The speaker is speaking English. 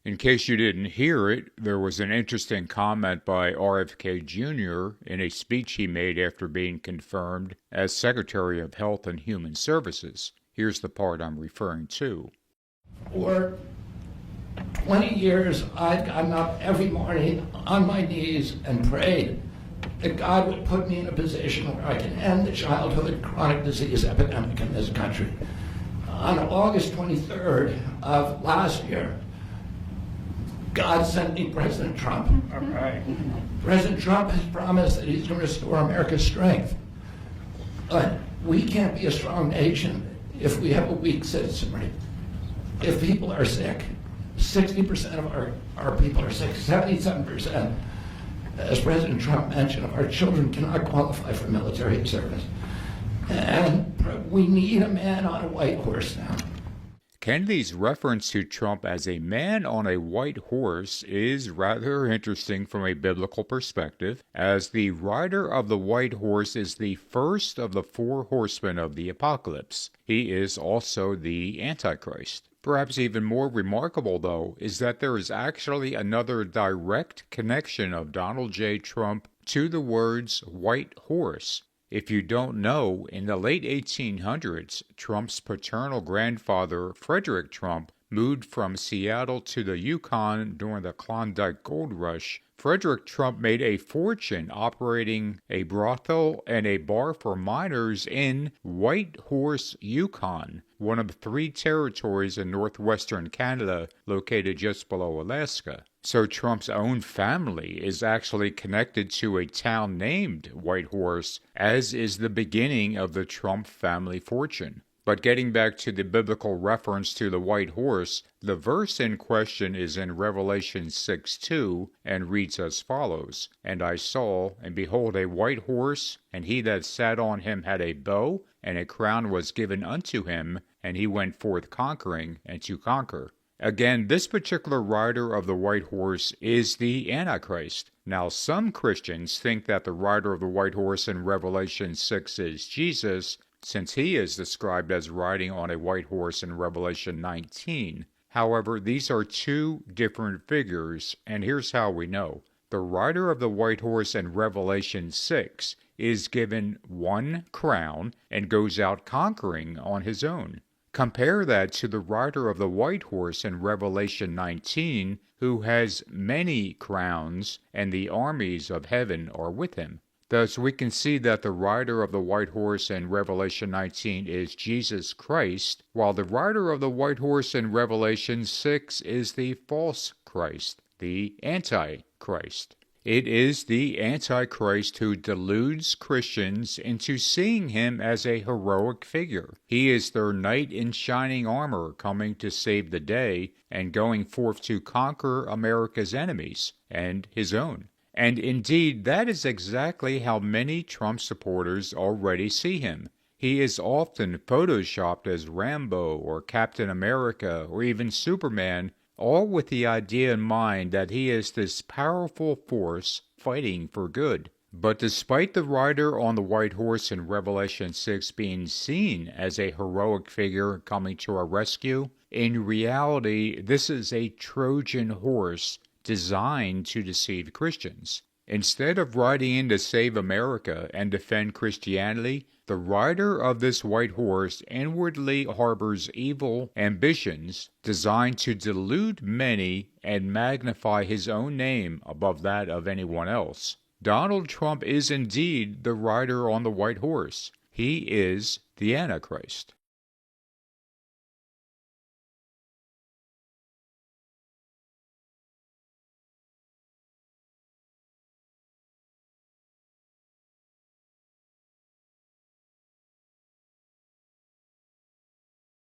In case you didn't hear it, there was an interesting comment by RFK Jr. in a speech he made after being confirmed as Secretary of Health and Human Services. Here's the part I'm referring to. For 20 years, I'd gotten up every morning on my knees and prayed that God would put me in a position where I can end the childhood chronic disease epidemic in this country. On August 23rd of last year, God sent me President Trump. All right. President Trump has promised that he's going to restore America's strength. But we can't be a strong nation if we have a weak citizenry. If people are sick, 60% of our people are sick, 77%, as President Trump mentioned, of our children cannot qualify for military service. And we need a man on a white horse now. Kennedy's reference to Trump as a man on a white horse is rather interesting from a biblical perspective, as the rider of the white horse is the first of the four horsemen of the apocalypse. He is also the Antichrist. Perhaps even more remarkable, though, is that there is actually another direct connection of Donald J. Trump to the words white horse. If you don't know, in the late 1800s, Trump's paternal grandfather, Frederick Trump, moved from Seattle to the Yukon during the Klondike Gold Rush. Frederick Trump made a fortune operating a brothel and a bar for miners in White Horse, Yukon, one of 3 territories in northwestern Canada located just below Alaska. So Trump's own family is actually connected to a town named White Horse, as is the beginning of the Trump family fortune. But getting back to the biblical reference to the white horse, the verse in question is in Revelation 6:2 and reads as follows, "And I saw, and behold, a white horse, and he that sat on him had a bow, and a crown was given unto him, and he went forth conquering and to conquer." Again, this particular rider of the white horse is the Antichrist. Now, some Christians think that the rider of the white horse in Revelation 6 is Jesus, since he is described as riding on a white horse in Revelation 19. However, these are 2 different figures, and here's how we know. The rider of the white horse in Revelation 6 is given 1 crown and goes out conquering on his own. Compare that to the rider of the white horse in Revelation 19, who has many crowns, and the armies of heaven are with him. Thus, we can see that the rider of the white horse in Revelation 19 is Jesus Christ, while the rider of the white horse in Revelation 6 is the false Christ, the Antichrist. It is the Antichrist who deludes Christians into seeing him as a heroic figure. He is their knight in shining armor coming to save the day and going forth to conquer America's enemies and his own. And indeed, that is exactly how many Trump supporters already see him. He is often photoshopped as Rambo or Captain America or even Superman, all with the idea in mind that he is this powerful force fighting for good. But despite the rider on the white horse in Revelation 6 being seen as a heroic figure coming to our rescue, in reality, this is a Trojan horse designed to deceive Christians. Instead of riding in to save America and defend Christianity, the rider of this white horse inwardly harbors evil ambitions designed to delude many and magnify his own name above that of anyone else. Donald Trump is indeed the rider on the white horse. He is the Antichrist.